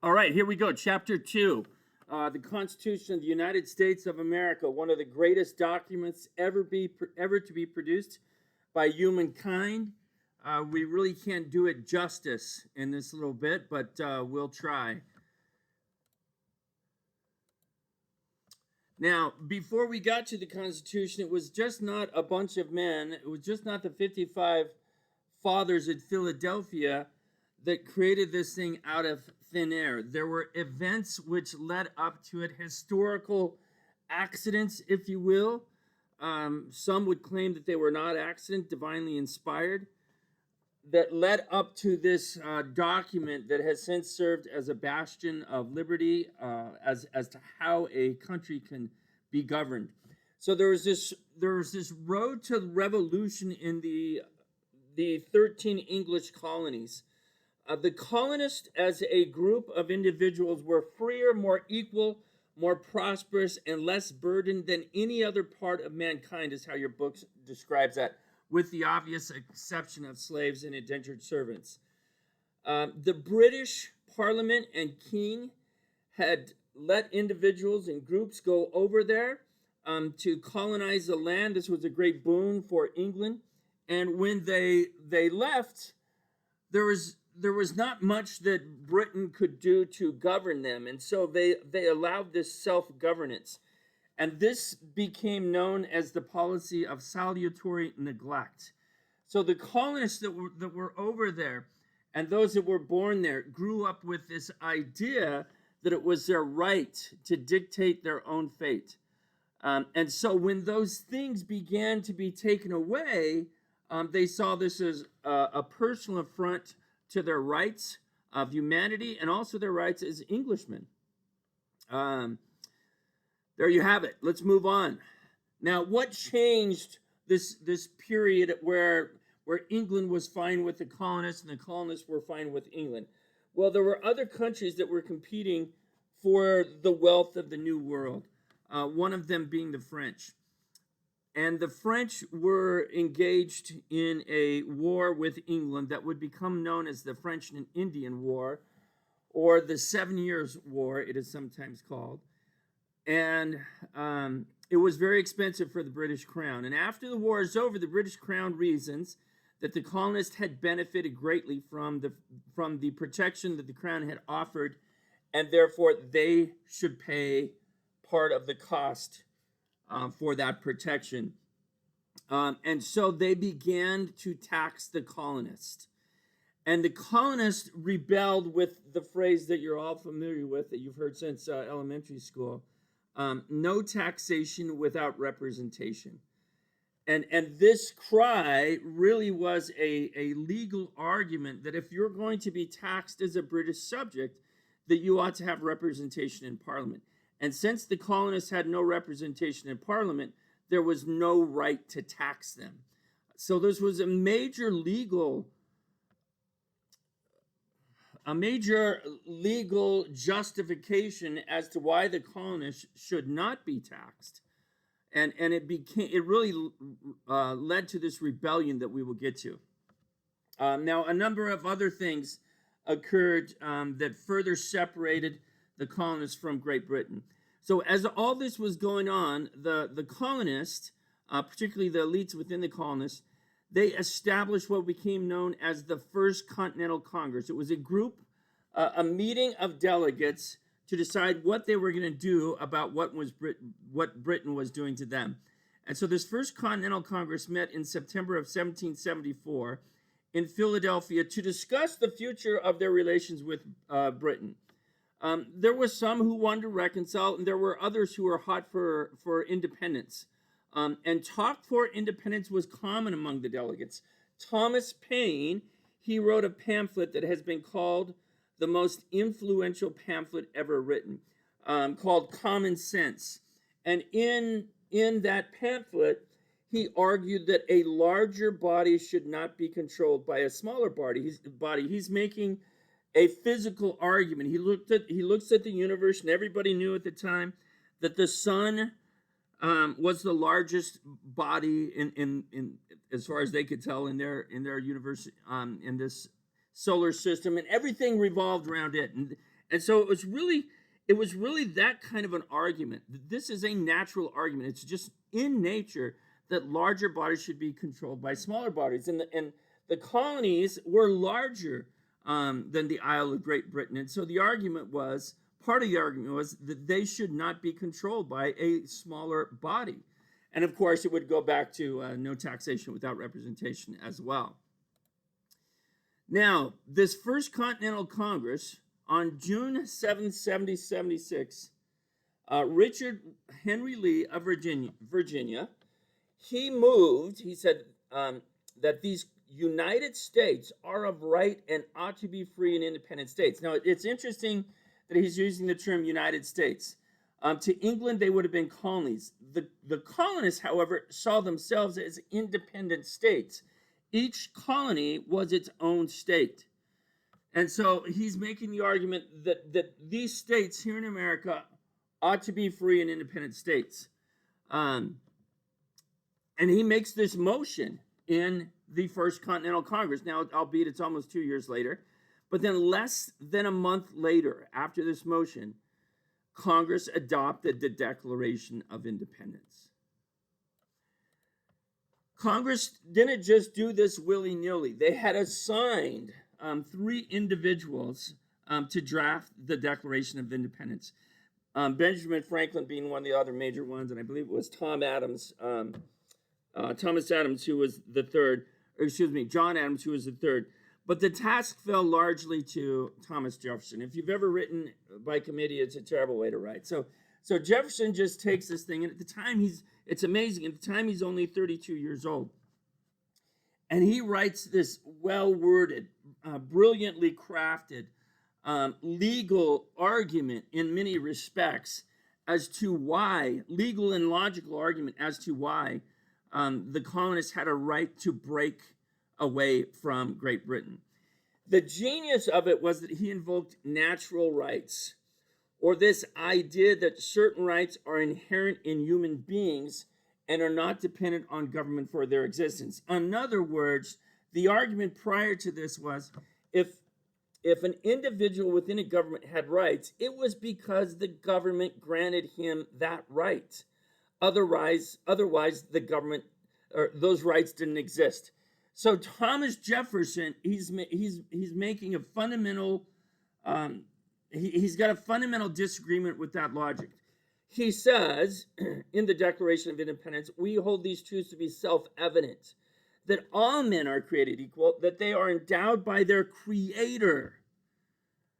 All right, here we go. Chapter 2. The Constitution of the United States of America, one of the greatest documents ever to be produced by humankind. We really can't do it justice in this little bit, but we'll try. Now, before we got to the Constitution, it was just not a bunch of men. It was just not the 55 fathers at Philadelphia that created this thing out of thin air. There were events which led up to it, historical accidents, if you will. Some would claim that they were not accident, divinely inspired, that led up to this document that has since served as a bastion of liberty as to how a country can be governed. So there was this road to revolution in the 13 English colonies. The colonists as a group of individuals were freer, more equal, more prosperous, and less burdened than any other part of mankind, is how your book describes that, with the obvious exception of slaves and indentured servants. The British Parliament and King had let individuals and groups go over there to colonize the land. This was a great boon for England. And when they left, there was not much that Britain could do to govern them. And so they allowed this self-governance. And this became known as the policy of salutary neglect. So the colonists that were over there and those that were born there grew up with this idea that it was their right to dictate their own fate. And so when those things began to be taken away, they saw this as a personal affront to their rights of humanity and also their rights as Englishmen. There you have it. Let's move on. Now, what changed this period where England was fine with the colonists and the colonists were fine with England? Well, there were other countries that were competing for the wealth of the New World, one of them being the French. And the French were engaged in a war with England that would become known as the French and Indian War, or the 7 Years' War, it is sometimes called. And it was very expensive for the British Crown. And after the war is over, the British Crown reasons that the colonists had benefited greatly from the protection that the Crown had offered, and therefore they should pay part of the cost for that protection. And so they began to tax the colonists. And the colonists rebelled with the phrase that you're all familiar with, that you've heard since elementary school. No taxation without representation. And this cry really was a legal argument that if you're going to be taxed as a British subject, that you ought to have representation in Parliament. And since the colonists had no representation in Parliament, there was no right to tax them. So this was a major legal justification as to why the colonists should not be taxed. And it really led to this rebellion that we will get to. Now, a number of other things occurred that further separated the colonists from Great Britain. So as all this was going on, the colonists, particularly the elites within the colonists, they established what became known as the First Continental Congress. It was a group, a meeting of delegates to decide what they were going to do about what Britain was doing to them. And so this First Continental Congress met in September of 1774 in Philadelphia to discuss the future of their relations with Britain. There were some who wanted to reconcile, and there were others who were hot for independence. And talk for independence was common among the delegates. Thomas Paine, he wrote a pamphlet that has been called the most influential pamphlet ever written, called Common Sense. And in that pamphlet, he argued that a larger body should not be controlled by a smaller body. He's making a physical argument. He looks at the universe, and everybody knew at the time that the sun was the largest body in as far as they could tell in their universe, in this solar system, and everything revolved around it. And so it was really that kind of an argument. This is a natural argument. It's just in nature that larger bodies should be controlled by smaller bodies. And the colonies were larger than the Isle of Great Britain. And so part of the argument was that they should not be controlled by a smaller body. And of course, it would go back to no taxation without representation as well. Now, this First Continental Congress, on June 7, 1776, Richard Henry Lee of Virginia, he said that these United States are of right and ought to be free and independent states. Now, it's interesting that he's using the term United States. To England, they would have been colonies. The colonists, however, saw themselves as independent states. Each colony was its own state. And so he's making the argument that these states here in America ought to be free and independent states. And he makes this motion in the First Continental Congress. Now, albeit it's almost 2 years later. But then less than a month later, after this motion, Congress adopted the Declaration of Independence. Congress didn't just do this willy-nilly. They had assigned 3 individuals to draft the Declaration of Independence. Benjamin Franklin being one of the other major ones, and I believe it was Thomas Adams, who was the third, John Adams, who was the third. But the task fell largely to Thomas Jefferson. If you've ever written by committee, it's a terrible way to write. So Jefferson just takes this thing, and at the time it's amazing. At the time, he's only 32 years old. And he writes this well-worded, brilliantly crafted legal argument in many respects as to why, legal and logical argument as to why the colonists had a right to break away from Great Britain. The genius of it was that he invoked natural rights, or this idea that certain rights are inherent in human beings and are not dependent on government for their existence. In other words, the argument prior to this was if an individual within a government had rights, it was because the government granted him that right. Otherwise the government or those rights didn't exist. So Thomas Jefferson, he's making a fundamental, he's got a fundamental disagreement with that logic. He says in the Declaration of Independence, we hold these truths to be self-evident, that all men are created equal, that they are endowed by their Creator.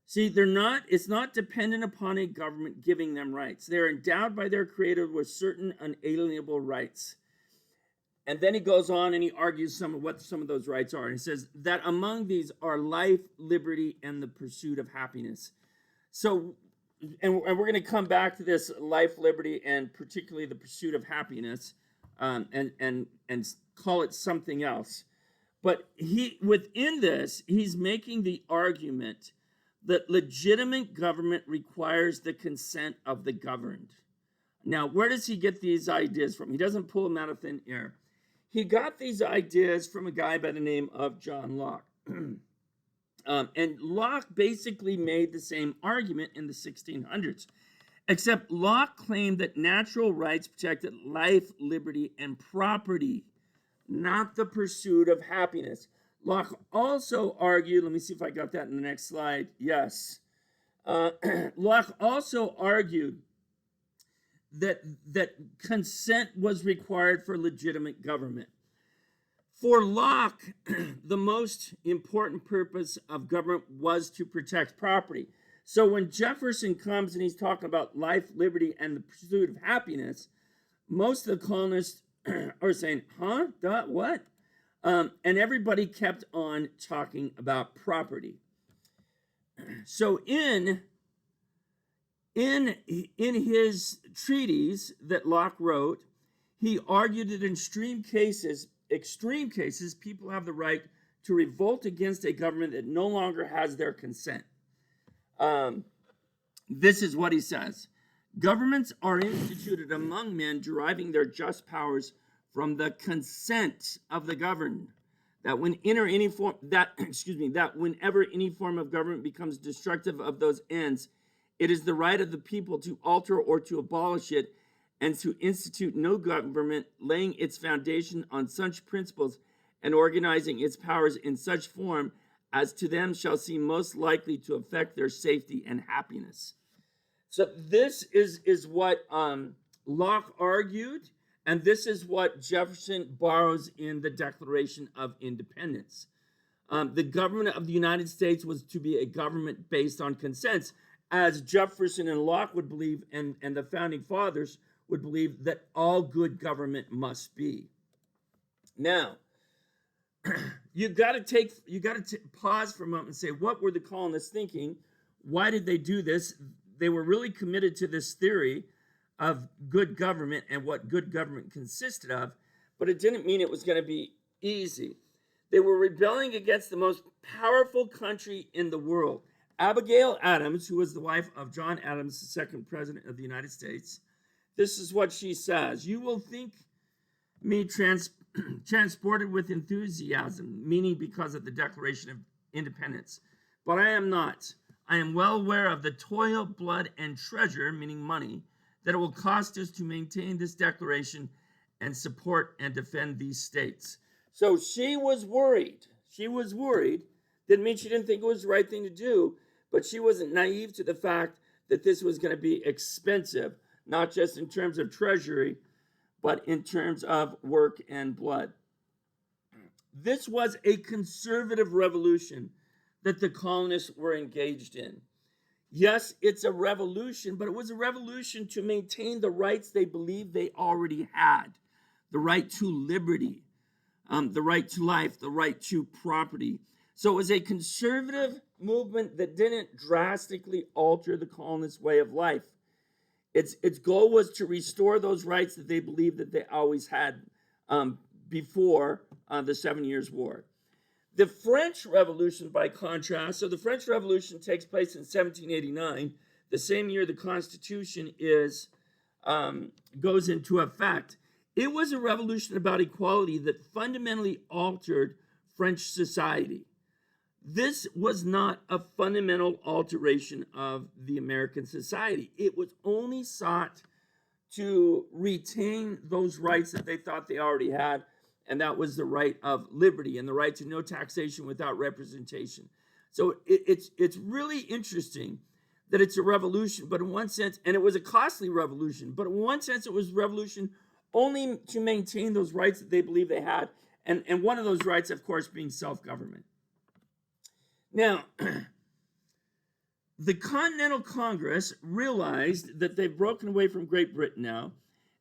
See, it's not dependent upon a government giving them rights. They're endowed by their Creator with certain unalienable rights. And then he goes on and he argues what some of those rights are. And he says that among these are life, liberty, and the pursuit of happiness. So, and we're going to come back to this life, liberty, and particularly the pursuit of happiness, and call it something else. But within this, he's making the argument that legitimate government requires the consent of the governed. Now, where does he get these ideas from? He doesn't pull them out of thin air. He got these ideas from a guy by the name of John Locke. And Locke basically made the same argument in the 1600s, except Locke claimed that natural rights protected life, liberty, and property, not the pursuit of happiness. Locke also argued, let me see if I got that in the next slide. Yes. Locke also argued that consent was required for legitimate government. For Locke, the most important purpose of government was to protect property. So when Jefferson comes and he's talking about life, liberty, and the pursuit of happiness, most of the colonists are saying, huh? What? And everybody kept on talking about property. So in his treatise that Locke wrote, he argued that in extreme cases, people have the right to revolt against a government that no longer has their consent. This is what he says. Governments are instituted among men deriving their just powers from the consent of the governed. that when enter any form that that whenever any form of government becomes destructive of those ends, it is the right of the people to alter or to abolish it, and to institute no government laying its foundation on such principles and organizing its powers in such form as to them shall seem most likely to affect their safety and happiness. So this is what Locke argued, and this is what Jefferson borrows in the Declaration of Independence. The government of the United States was to be a government based on consent, as Jefferson and Locke would believe, and the founding fathers would believe that all good government must be. Now, you got to pause for a moment and say, what were the colonists thinking? Why did they do this? They were really committed to this theory of good government and what good government consisted of, but it didn't mean it was going to be easy. They were rebelling against the most powerful country in the world. Abigail Adams, who was the wife of John Adams, the second president of the United States, this is what she says: "You will think me transported with enthusiasm," meaning because of the Declaration of Independence, "but I am not. I am well aware of the toil, blood, and treasure," meaning money, "that it will cost us to maintain this declaration and support and defend these states." So she was worried. She was worried. Didn't mean she didn't think it was the right thing to do, but she wasn't naive to the fact that this was going to be expensive, not just in terms of treasury, but in terms of work and blood. This was a conservative revolution that the colonists were engaged in. Yes, it's a revolution, but it was a revolution to maintain the rights they believed they already had: the right to liberty, the right to life, the right to property. So it was a conservative movement that didn't drastically alter the colonists' way of life. Its goal was to restore those rights that they believed that they always had before the 7 Years' War. The French Revolution, by contrast, so the French Revolution takes place in 1789, the same year the Constitution goes into effect. It was a revolution about equality that fundamentally altered French society. This was not a fundamental alteration of the American society. It was only sought to retain those rights that they thought they already had, and that was the right of liberty and the right to no taxation without representation. So it's really interesting that it's a revolution, but in one sense, and it was a costly revolution, but in one sense it was a revolution only to maintain those rights that they believed they had, and one of those rights, of course, being self-government. Now, the Continental Congress realized that they've broken away from Great Britain now,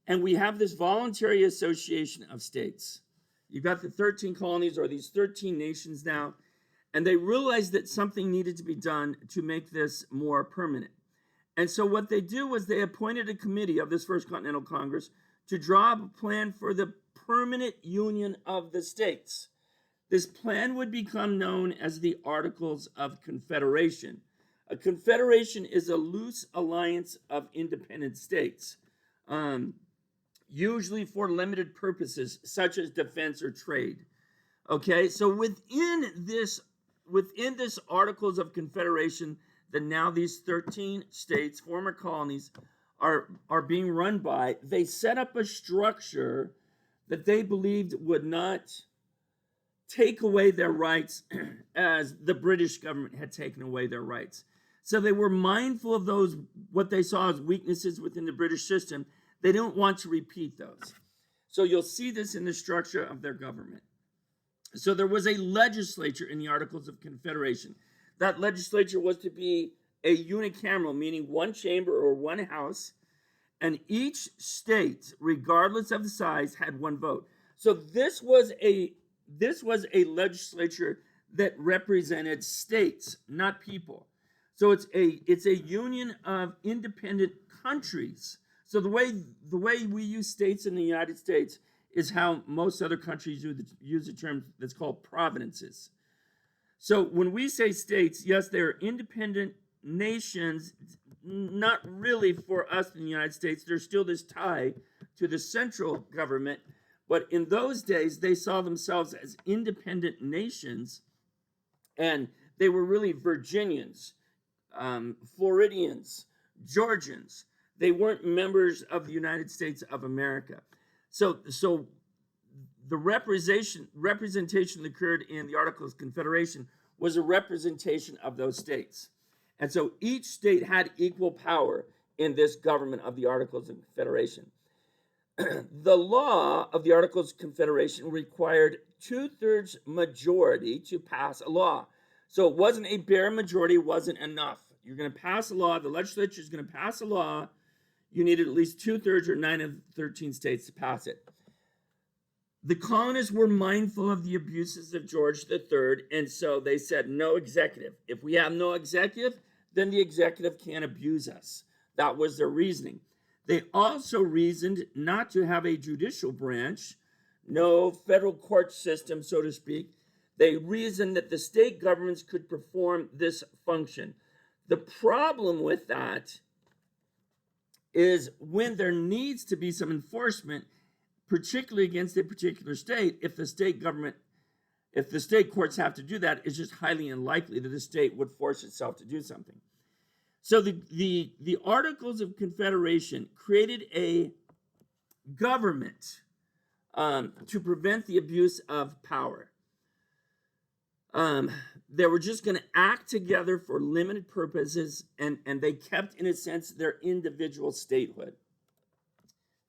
and we have this voluntary association of states. You've got the 13 colonies, or these 13 nations now, and they realized that something needed to be done to make this more permanent. And so what they do was they appointed a committee of this First Continental Congress to draw up a plan for the permanent union of the states. This plan would become known as the Articles of Confederation. A confederation is a loose alliance of independent states, usually for limited purposes, such as defense or trade. Okay, so within this Articles of Confederation, that now these 13 states, former colonies, are being run by, they set up a structure that they believed would not take away their rights as the British government had taken away their rights. So they were mindful of those, what they saw as weaknesses within the British system. They don't want to repeat those. So you'll see this in the structure of their government. So there was a legislature in the Articles of Confederation. That legislature was to be a unicameral, meaning one chamber or one house, and each state, regardless of the size, had one vote. So this was a legislature that represented states, not people. So it's a union of independent countries. So the way we use states in the United States is how most other countries use the term that's called provinces. So when we say states, yes, they're independent nations, not really for us in the United States. There's still this tie to the central government, But in those days, they saw themselves as independent nations, and they were really Virginians, Floridians, Georgians. They weren't members of the United States of America. So the representation that occurred in the Articles of Confederation was a representation of those states. And so each state had equal power in this government of the Articles of Confederation. The law of the Articles of Confederation required 2/3 majority to pass a law. So it wasn't a bare majority, wasn't enough. You're going to pass a law, the legislature is going to pass a law, you needed at least 2/3 or 9 of 13 states to pass it. The colonists were mindful of the abuses of George III, and so they said no executive. If we have no executive, then the executive can't abuse us. That was their reasoning. They also reasoned not to have a judicial branch, no federal court system, so to speak. They reasoned that the state governments could perform this function. The problem with that is when there needs to be some enforcement, particularly against a particular state, if the state courts have to do that, it's just highly unlikely that the state would force itself to do something. So the Articles of Confederation created a government to prevent the abuse of power. They were just going to act together for limited purposes, and they kept, in a sense, their individual statehood.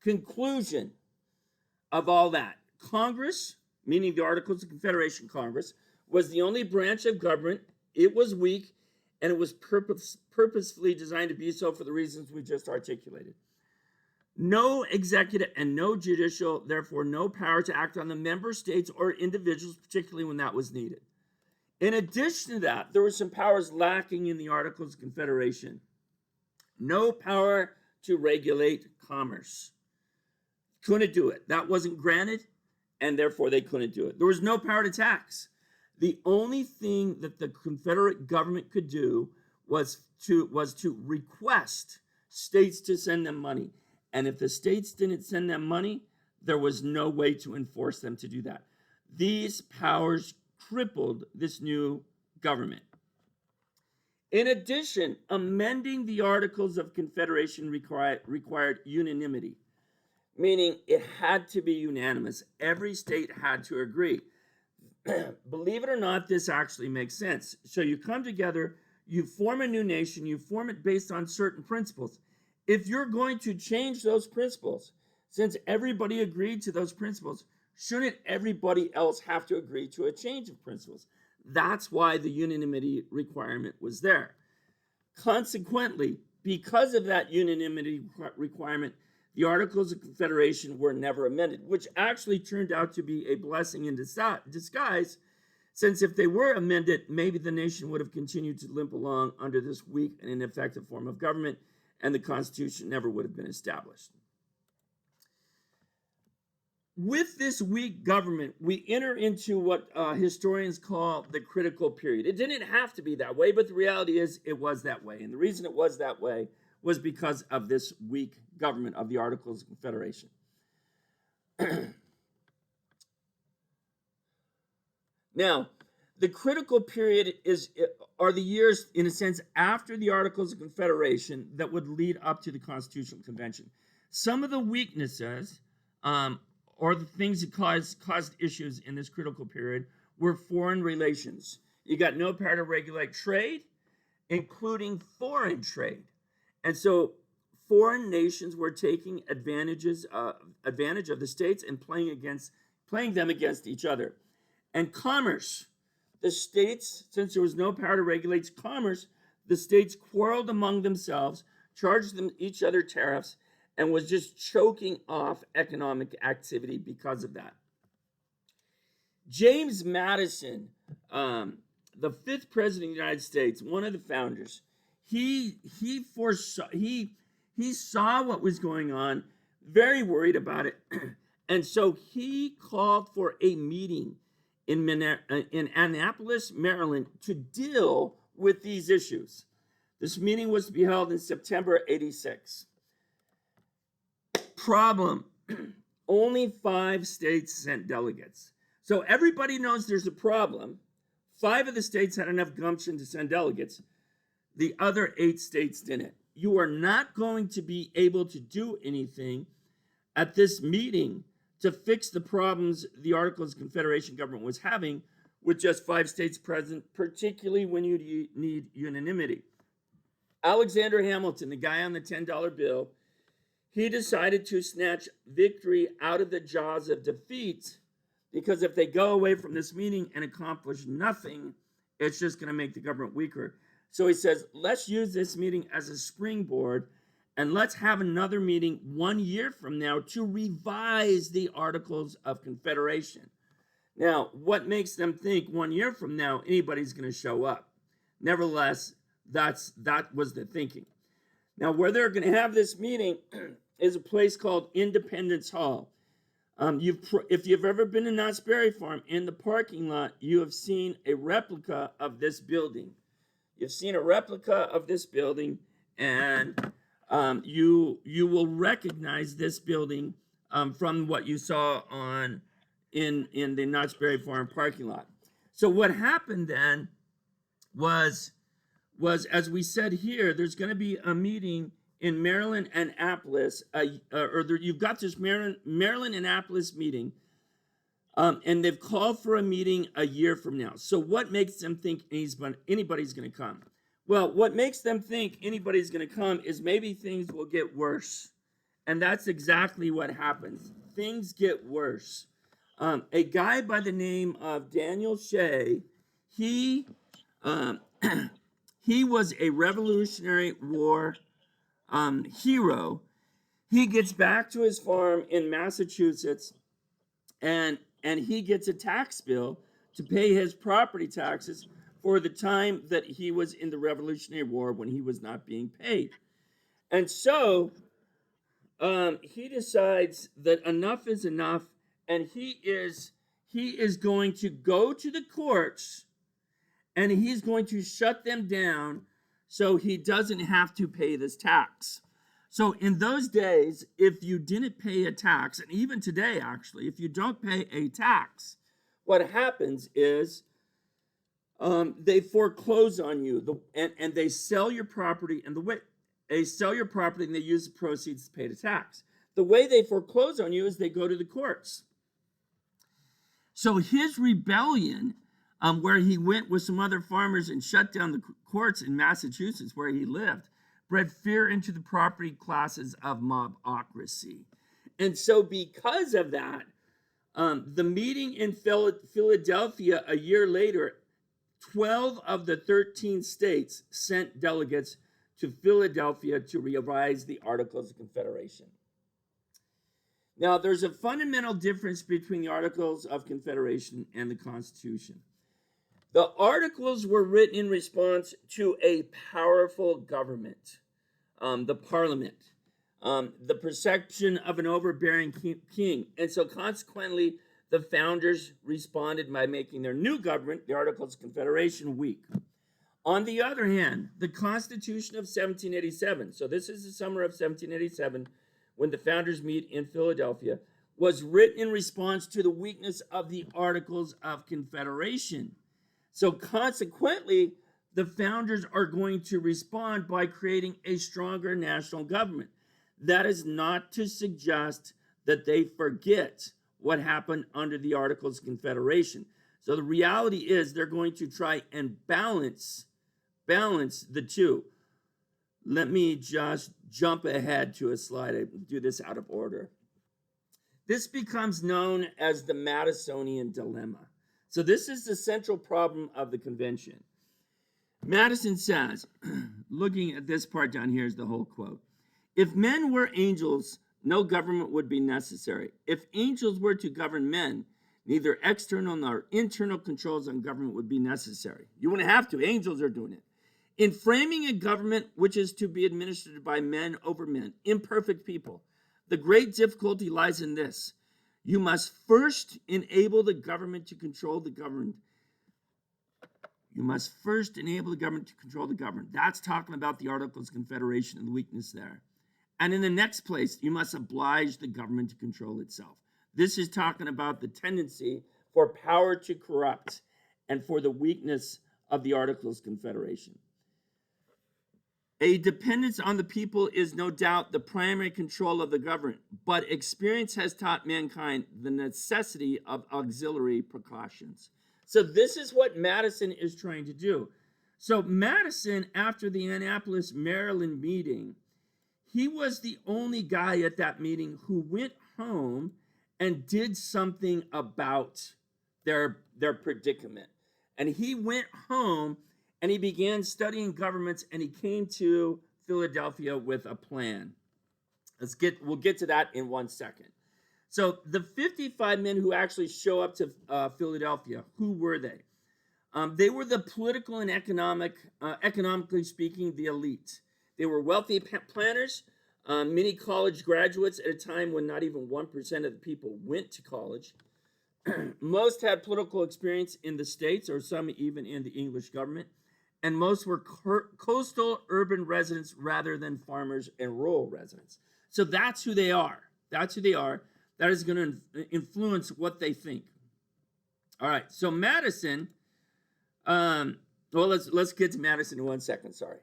Conclusion of all that: Congress, meaning the Articles of Confederation Congress, was the only branch of government. It was weak, and it was purposefully designed to be so for the reasons we just articulated. No executive and no judicial, therefore no power to act on the member states or individuals, particularly when that was needed. In addition to that, there were some powers lacking in the Articles of Confederation. No power to regulate commerce. Couldn't do it. That wasn't granted, and therefore they couldn't do it. There was no power to tax. The only thing that the Confederate government could do was to request states to send them money. And if the states didn't send them money, there was no way to enforce them to do that. These powers crippled this new government. In addition, amending the Articles of Confederation required unanimity, meaning it had to be unanimous. Every state had to agree. Believe it or not, this actually makes sense. So you come together, you form a new nation, you form it based on certain principles. If you're going to change those principles, since everybody agreed to those principles, shouldn't everybody else have to agree to a change of principles? That's why the unanimity requirement was there. Consequently, because of that unanimity requirement, the Articles of Confederation were never amended, which actually turned out to be a blessing in disguise, since if they were amended, maybe the nation would have continued to limp along under this weak and ineffective form of government, and the Constitution never would have been established. With this weak government, we enter into what historians call the critical period. It didn't have to be that way, but the reality is it was that way. And the reason it was that way was because of this weak government of the Articles of Confederation. Now, the critical period are the years, in a sense, after the Articles of Confederation that would lead up to the Constitutional Convention. Some of the weaknesses or the things that caused issues in this critical period were foreign relations. You got no power to regulate trade, including foreign trade. And so foreign nations were taking advantage of the states and playing them against each other. And commerce. The states, since there was no power to regulate commerce, the states quarreled among themselves, charged each other tariffs, and was just choking off economic activity because of that. James Madison, the fifth president of the United States, one of the founders, he saw what was going on, very worried about it, and so he called for a meeting in Annapolis, Maryland, to deal with these issues. This meeting was to be held in September '86. Problem: only 5 states sent delegates. So everybody knows there's a problem. 5 of the states had enough gumption to send delegates. The other 8 states didn't. You are not going to be able to do anything at this meeting to fix the problems the Articles of Confederation government was having with just 5 states present, particularly when you need unanimity. Alexander Hamilton, the guy on the $10 bill, he decided to snatch victory out of the jaws of defeat, because if they go away from this meeting and accomplish nothing, it's just going to make the government weaker. So he says, let's use this meeting as a springboard, and let's have another meeting 1 year from now to revise the Articles of Confederation. Now, what makes them think 1 year from now anybody's going to show up? Nevertheless, that was the thinking. Now, where they're going to have this meeting is a place called Independence Hall. If you've ever been to Knott's Berry Farm, in the parking lot, you have seen a replica of this building. You've seen a replica of this building, and you will recognize this building from what you saw in the Knott's Berry Farm parking lot. So what happened then was as we said here, there's going to be a meeting in Maryland, Annapolis, you've got this Maryland, Annapolis meeting, and they've called for a meeting a year from now. So what makes them think anybody's going to come? Well, what makes them think anybody's going to come is maybe things will get worse. And that's exactly what happens. Things get worse. A guy by the name of Daniel Shea, he was a Revolutionary War hero. He gets back to his farm in Massachusetts, and he gets a tax bill to pay his property taxes for the time that he was in the Revolutionary War when he was not being paid. And so he decides that enough is enough, and he is going to go to the courts, and he's going to shut them down so he doesn't have to pay this tax. So in those days, if you didn't pay a tax, and even today actually, if you don't pay a tax, what happens is they foreclose on you, and they sell your property, and the way they sell your property and they use the proceeds to pay the tax. The way they foreclose on you is they go to the courts. So his rebellion, where he went with some other farmers and shut down the courts in Massachusetts where he lived, bred fear into the property classes of mobocracy. And so because of that, the meeting in Philadelphia a year later, 12 of the 13 states sent delegates to Philadelphia to revise the Articles of Confederation. Now, there's a fundamental difference between the Articles of Confederation and the Constitution. The Articles were written in response to a powerful government, the Parliament, the perception of an overbearing king. And so consequently, the founders responded by making their new government, the Articles of Confederation, weak. On the other hand, the Constitution of 1787, so this is the summer of 1787, when the founders meet in Philadelphia, was written in response to the weakness of the Articles of Confederation. So consequently, the founders are going to respond by creating a stronger national government. That is not to suggest that they forget what happened under the Articles of Confederation. So the reality is they're going to try and balance the two. Let me just jump ahead to a slide. I do this out of order. This becomes known as the Madisonian dilemma. So this is the central problem of the convention. Madison says, looking at this part down here is the whole quote. If men were angels, no government would be necessary. If angels were to govern men, neither external nor internal controls on government would be necessary. You wouldn't have to. Angels are doing it. In framing a government which is to be administered by men over men, imperfect people, the great difficulty lies in this. You must first enable the government to control the governed. You must first enable the government to control the governed. That's talking about the Articles of Confederation and the weakness there. And in the next place, you must oblige the government to control itself. This is talking about the tendency for power to corrupt and for the weakness of the Articles of Confederation. A dependence on the people is no doubt the primary control of the government, but experience has taught mankind the necessity of auxiliary precautions. So this is what Madison is trying to do. So Madison, after the Annapolis, Maryland meeting, he was the only guy at that meeting who went home and did something about their predicament. And he went home and he began studying governments, and he came to Philadelphia with a plan. We'll get to that in 1 second. So the 55 men who actually show up to Philadelphia, who were they? They were the political and economically speaking, the elite. They were wealthy planners, many college graduates at a time when not even 1% of the people went to college. Most had political experience in the States, or some even in the English government. And most were coastal urban residents rather than farmers and rural residents. So that's who they are. That's who they are. That is going to influence what they think. All right. So Madison. Let's get to Madison in 1 second. Sorry.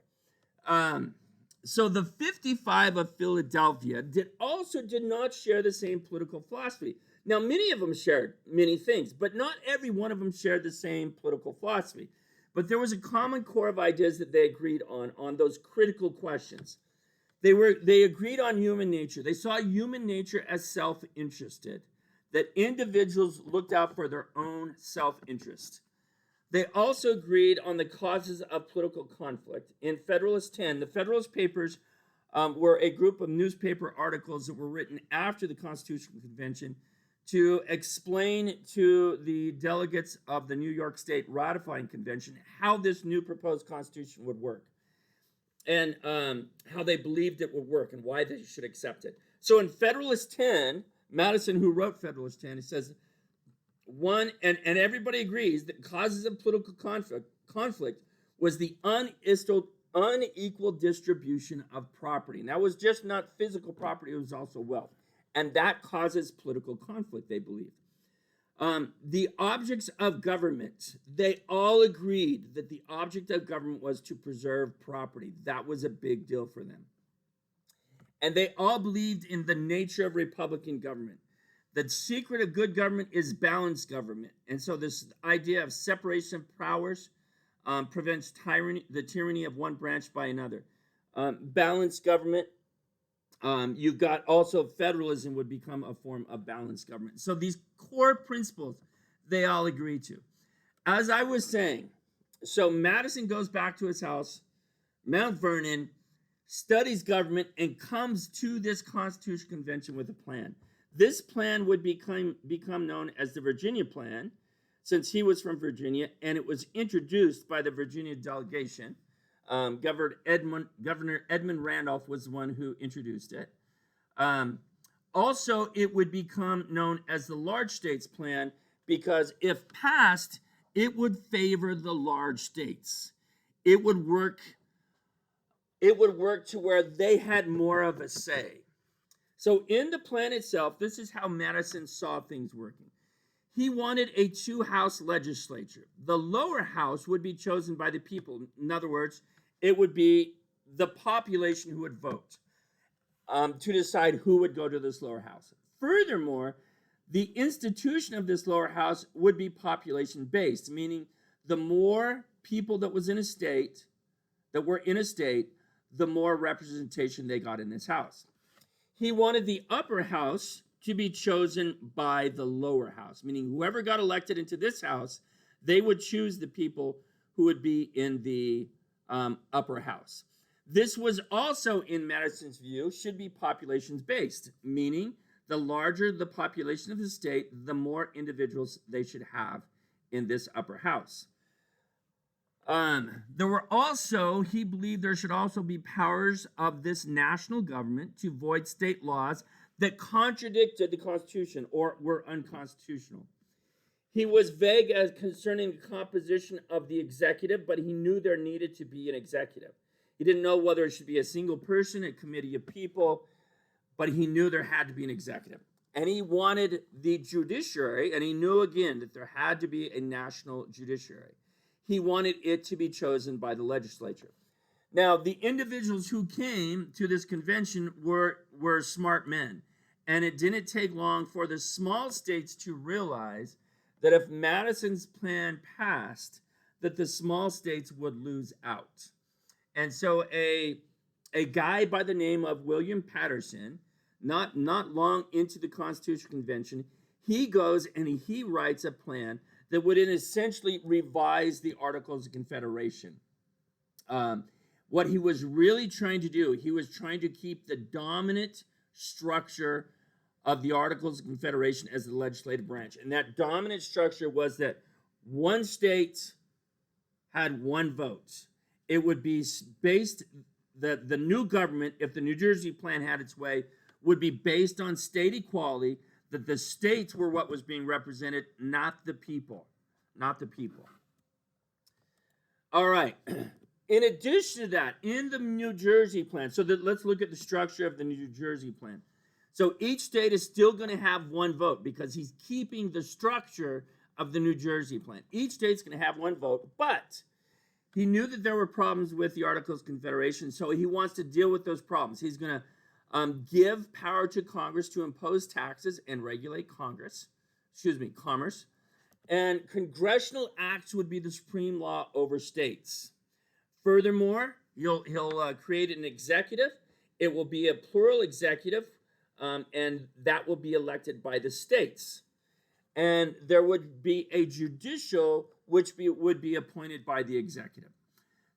So the 55 of Philadelphia did not share the same political philosophy. Now, many of them shared many things, but not every one of them shared the same political philosophy. But there was a common core of ideas that they agreed on those critical questions. They agreed on human nature. They saw human nature as self-interested, that individuals looked out for their own self-interest. They also agreed on the causes of political conflict. In Federalist 10, the Federalist Papers were a group of newspaper articles that were written after the Constitutional Convention to explain to the delegates of the New York State ratifying convention how this new proposed constitution would work, and how they believed it would work and why they should accept it. So in Federalist 10, Madison, who wrote Federalist 10, he says, and everybody agrees that causes of political conflict was the unequal distribution of property. And that was just not physical property, it was also wealth. And that causes political conflict, they believe. The objects of government, they all agreed that the object of government was to preserve property. That was a big deal for them. And they all believed in the nature of Republican government. The secret of good government is balanced government. And so this idea of separation of powers prevents the tyranny of one branch by another. Balanced government. You've got also federalism would become a form of balanced government. So these core principles, they all agree to. As I was saying, so Madison goes back to his house, Mount Vernon, studies government, and comes to this Constitutional Convention with a plan. This plan would become known as the Virginia Plan, since he was from Virginia, and it was introduced by the Virginia delegation. Governor Edmund Randolph was the one who introduced it. Also, it would become known as the Large States Plan because if passed, it would favor the large states. It would work to where they had more of a say. So in the plan itself, this is how Madison saw things working. He wanted a two-house legislature. The lower house would be chosen by the people. In other words, it would be the population who would vote to decide who would go to this lower house. Furthermore, the institution of this lower house would be population-based, meaning the more people that were in a state, the more representation they got in this house. He wanted the upper house to be chosen by the lower house, meaning whoever got elected into this house, they would choose the people who would be in the upper house. This was also, in Madison's view, should be population-based, meaning the larger the population of the state, the more individuals they should have in this upper house. He believed there should also be powers of this national government to void state laws that contradicted the Constitution or were unconstitutional. He was vague as concerning the composition of the executive, but he knew there needed to be an executive. He didn't know whether it should be a single person, a committee of people, but he knew there had to be an executive. And he wanted the judiciary, and he knew again that there had to be a national judiciary. He wanted it to be chosen by the legislature. Now, the individuals who came to this convention were smart men. And it didn't take long for the small states to realize that if Madison's plan passed, that the small states would lose out. And so a guy by the name of William Patterson, not long into the Constitutional Convention, he goes and he writes a plan that would essentially revise the Articles of Confederation. What he was really trying to do, he was trying to keep the dominant structure of the Articles of Confederation as the legislative branch. And that dominant structure was that one state had one vote. It would be based, the new government, if the New Jersey plan had its way, would be based on state equality, that the states were what was being represented, not the people. Not the people. All right. In addition to that, in the New Jersey plan, so let's look at the structure of the New Jersey plan. So each state is still going to have one vote because he's keeping the structure of the New Jersey plan. Each state's going to have one vote, but he knew that there were problems with the Articles of Confederation, so he wants to deal with those problems. He's going to give power to Congress to impose taxes and regulate commerce. And congressional acts would be the supreme law over states. Furthermore, he'll create an executive. It will be a plural executive, and that will be elected by the states. And there would be a judicial, which would be appointed by the executive.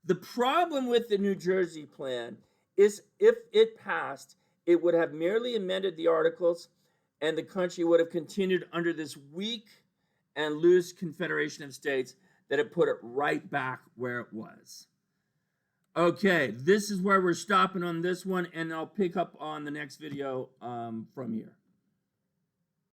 The problem with the New Jersey plan is if it passed, it would have merely amended the articles, and the country would have continued under this weak and loose confederation of states that it put it right back where it was. Okay, this is where we're stopping on this one, and I'll pick up on the next video from here.